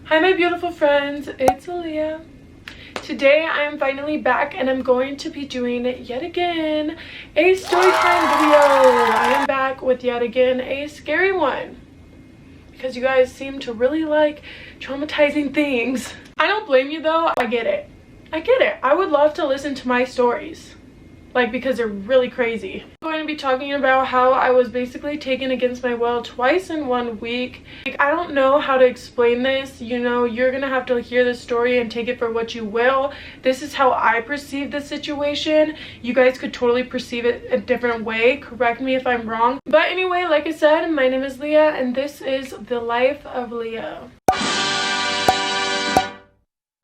Hi my beautiful friends, it's Leah. Today I am finally back and I'm going to be doing yet again a story time video. I am back with yet again a scary one because you guys seem to really like traumatizing things. I don't blame you though. I get it. I would love to listen to my stories, like, because they're really crazy. I'm going to be talking about how I was basically taken against my will twice in 1 week. Like, I don't know how to explain this. You know, you're gonna have to hear the story and take it for what you will. This is how I perceive the situation. You guys could totally perceive it a different way. Correct me if I'm wrong. But anyway, like I said, my name is Leah and this is the life of Leah.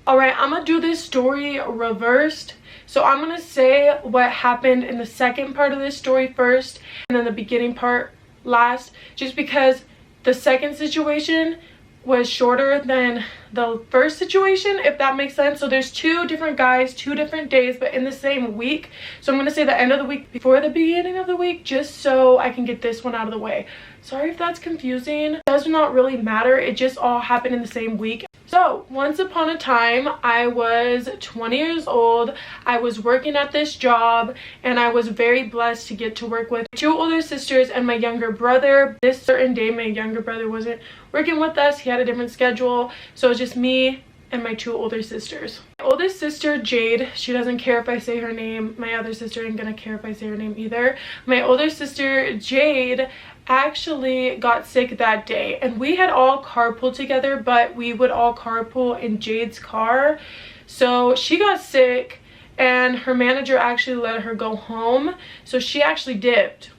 Alright, I'm gonna do this story reversed. So I'm gonna say what happened in the second part of this story first and then the beginning part last, just because the second situation was shorter than the first situation, if that makes sense. So there's two different guys, 2 different days, but in the same week. So I'm gonna say the end of the week before the beginning of the week, just so I can get this one out of the way. Sorry if that's confusing. It does not really matter. It just all happened in the same week. So once upon a time, I was 20 years old. I was working at this job and I was very blessed to get to work with 2 older sisters and my younger brother. This certain day, my younger brother wasn't working with us. He had a different schedule. So it was just me and my 2 older sisters. My oldest sister, Jade, she doesn't care if I say her name. My other sister ain't gonna care if I say her name either. My older sister, Jade, actually got sick that day and we had all carpooled together, but we would all carpool in Jade's car. So she got sick and her manager actually let her go home, so she actually dipped.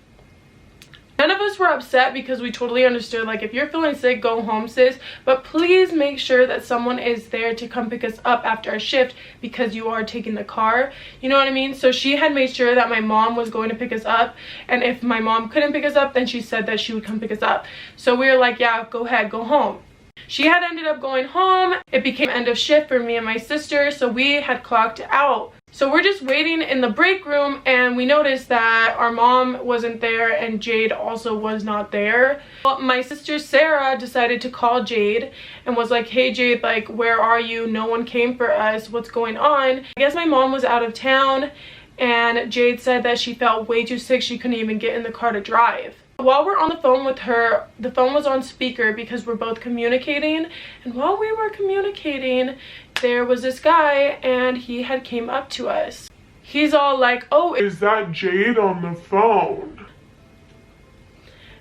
None of us were upset because we totally understood, like, if you're feeling sick, go home, sis, but please make sure that someone is there to come pick us up after our shift because you are taking the car, you know what I mean? So she had made sure that my mom was going to pick us up, and if my mom couldn't pick us up, then she said that she would come pick us up. So we were like, yeah, go ahead, go home. She had ended up going home. It became end of shift for me and my sister, so we had clocked out. So we're just waiting in the break room and we noticed that our mom wasn't there and Jade also was not there. But my sister Sarah decided to call Jade and was like, hey Jade, like, where are you? No one came for us. What's going on? I guess my mom was out of town and Jade said that she felt way too sick. She couldn't even get in the car to drive. While we're on the phone with her, the phone was on speaker because we're both communicating, and while we were communicating, there was this guy and he had came up to us. He's all like, oh, is that Jade on the phone?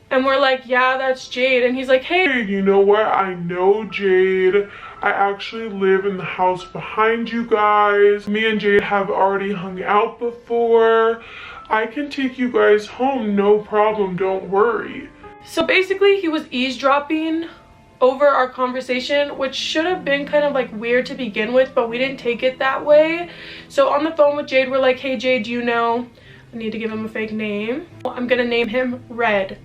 And we're like, yeah, that's Jade. And he's like, hey, you know what? I know Jade. I actually live in the house behind you guys. Me and Jade have already hung out before. I can take you guys home, no problem, don't worry. So basically he was eavesdropping over our conversation, which should have been kind of like weird to begin with, but we didn't take it that way. So on the phone with Jade, we're like, hey Jade, do you know, I need to give him a fake name. I'm gonna name him Red.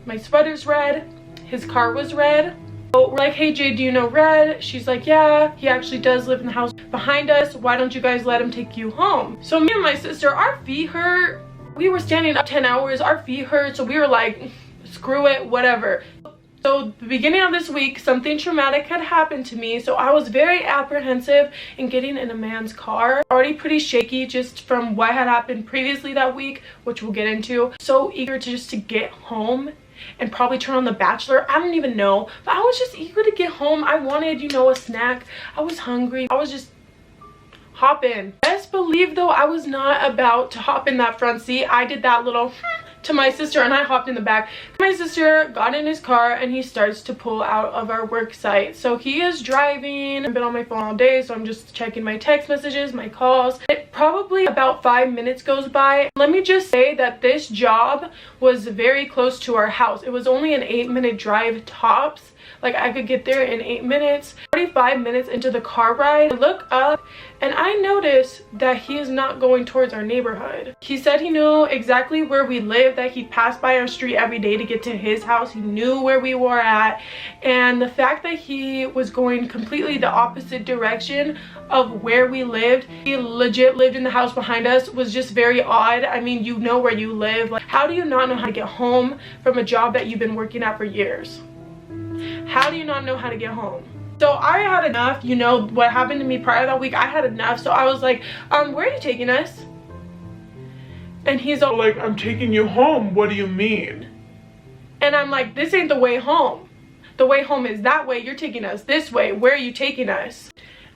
My sweater's red, his car was red. So we're like, hey Jade, do you know Red? She's like, yeah, he actually does live in the house behind us. Why don't you guys let him take you home? So me and my sister, our feet hurt. We were standing up 10 hours, our feet hurt. So we were like, screw it, whatever. So the beginning of this week, something traumatic had happened to me. So I was very apprehensive in getting in a man's car. Already pretty shaky just from what had happened previously that week, which we'll get into. So eager to get home and probably turn on The Bachelor. I don't even know, but I was just eager to get home. I wanted, you know, a snack. I was hungry. I was just hopping. Best believe though, I was not about to hop in that front seat. I did that little to my sister and I hopped in the back. My sister got in his car and he starts to pull out of our work site. So he is driving. I've been on my phone all day, so I'm just checking my text messages, my calls. Probably about 5 minutes goes by. Let me just say that this job was very close to our house. It was only an 8-minute drive tops. Like, I could get there in 8 minutes. 45 minutes into the car ride, I look up and I notice that he is not going towards our neighborhood. He said he knew exactly where we live, that he passed by our street every day to get to his house. He knew where we were at, and the fact that he was going completely the opposite direction of where we lived, he legit lived in the house behind us, was just very odd. I mean, you know where you live. Like, how do you not know how to get home from a job that you've been working at for years? How do you not know how to get home? So I had enough, you know, what happened to me prior that week, I had enough. So I was like, where are you taking us? And he's all like, I'm taking you home. What do you mean? And I'm like, this ain't the way home. The way home is that way. You're taking us this way. Where are you taking us?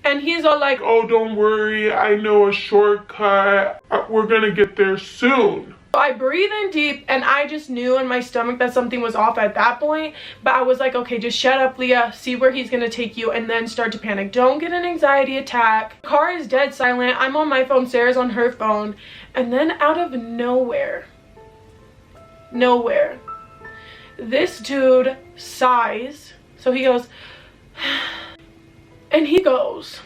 And he's all like, oh, don't worry. I know a shortcut. We're gonna get there soon. So I breathe in deep, and I just knew in my stomach that something was off at that point. But I was like, okay, just shut up, Leah. See where he's gonna take you, and then start to panic. Don't get an anxiety attack. The car is dead silent. I'm on my phone. Sarah's on her phone. And then out of nowhere, this dude sighs. So he goes, and he goes,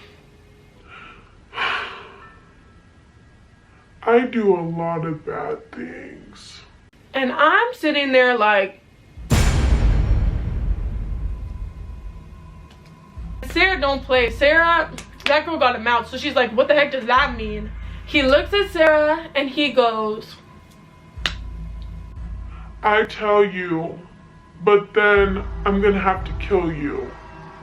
I do a lot of bad things. and I'm sitting there like, Sarah don't play. Sarah, that girl got a mouth. So she's like, what the heck does that mean? He looks at Sarah and he goes, I tell you, but then I'm gonna have to kill you.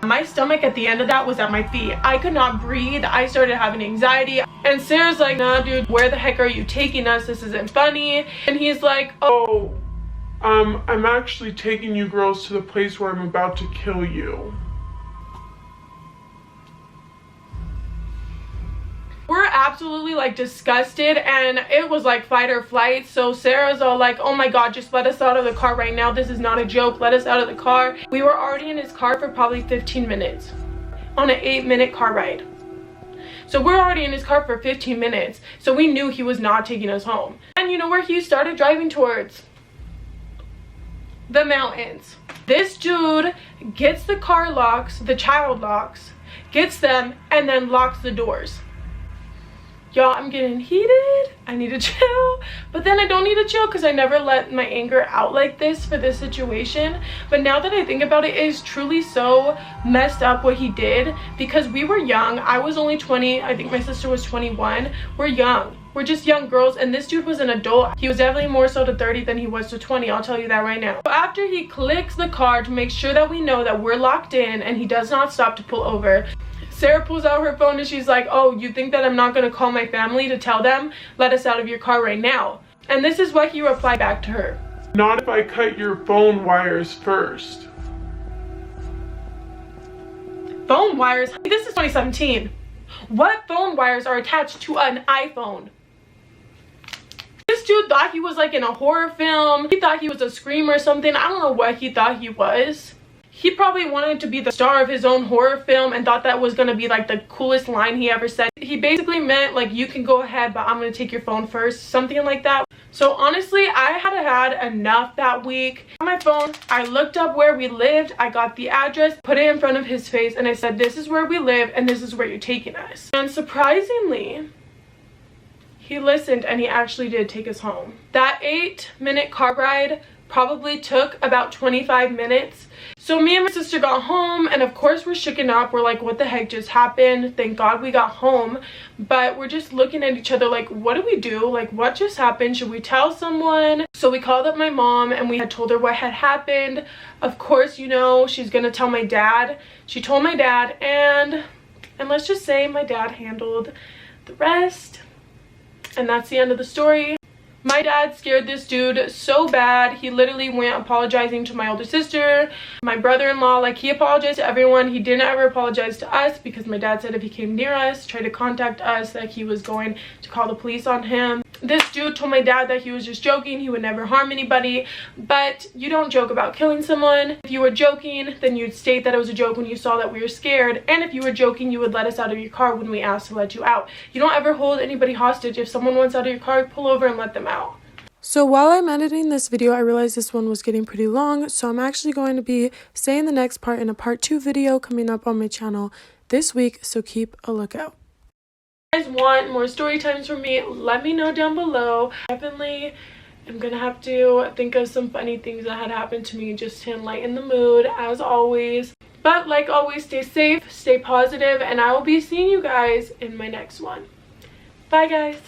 my stomach at the end of that was at my feet. I could not breathe. I started having anxiety. And Sarah's like, nah, dude, where the heck are you taking us? This isn't funny. And he's like, oh, I'm actually taking you girls to the place where I'm about to kill you. we're absolutely like disgusted, and it was like fight or flight. So Sarah's all like, oh my god, just let us out of the car right now. This is not a joke. Let us out of the car. We were already in his car for probably 15 minutes on an 8-minute car ride. So we're already in his car for 15 minutes. So we knew he was not taking us home. And you know where he started driving towards? The mountains. This dude gets the car locks, the child locks, gets them, and then locks the doors. Y'all, I'm getting heated. I need to chill. But then I don't need to chill because I never let my anger out like this for this situation. But now that I think about it, it is truly so messed up what he did, because we were young. I was only 20. I think my sister was 21. We're young. We're just young girls, and this dude was an adult. He was definitely more so to 30 than he was to 20. I'll tell you that right now. So after he clicks the car to make sure that we know that we're locked in and he does not stop to pull over, Sarah pulls out her phone and she's like, oh, you think that I'm not going to call my family to tell them? Let us out of your car right now. And this is what he replied back to her. Not if I cut your phone wires first. Phone wires? This is 2017. What phone wires are attached to an iPhone? This dude thought he was like in a horror film. He thought he was a screamer or something. I don't know what he thought he was. He probably wanted to be the star of his own horror film and thought that was going to be like the coolest line he ever said. He basically meant like, you can go ahead, but I'm going to take your phone first. Something like that. So honestly, I had enough that week. On my phone, I looked up where we lived. I got the address, put it in front of his face, and I said, this is where we live and this is where you're taking us. And surprisingly, he listened and he actually did take us home. That 8-minute car ride probably took about 25 minutes. So me and my sister got home, and of course we're shooken up. We're like, what the heck just happened? Thank God we got home. But we're just looking at each other like, what do we do? Like, what just happened? Should we tell someone? So we called up my mom and we had told her what had happened. Of course, you know, she's gonna tell my dad. She told my dad, and let's just say my dad handled the rest. And that's the end of the story. My dad scared this dude so bad. He literally went apologizing to my older sister, my brother-in-law. Like, he apologized to everyone. He didn't ever apologize to us, because my dad said if he came near us, tried to contact us, that he was going to call the police on him. This dude told my dad that he was just joking. He would never harm anybody. But you don't joke about killing someone. If you were joking, then you'd state that it was a joke when you saw that we were scared. And if you were joking, you would let us out of your car when we asked to let you out. You don't ever hold anybody hostage. If someone wants out of your car, pull over and let them out. So while I'm editing this video, I realized this one was getting pretty long, so I'm actually going to be saying the next part in a part 2 video coming up on my channel this week, so keep a lookout. If you guys want more story times from me, let me know down below. Definitely I'm gonna have to think of some funny things that had happened to me just to lighten the mood, as always. But like always, stay safe, stay positive, and I will be seeing you guys in my next one. Bye guys.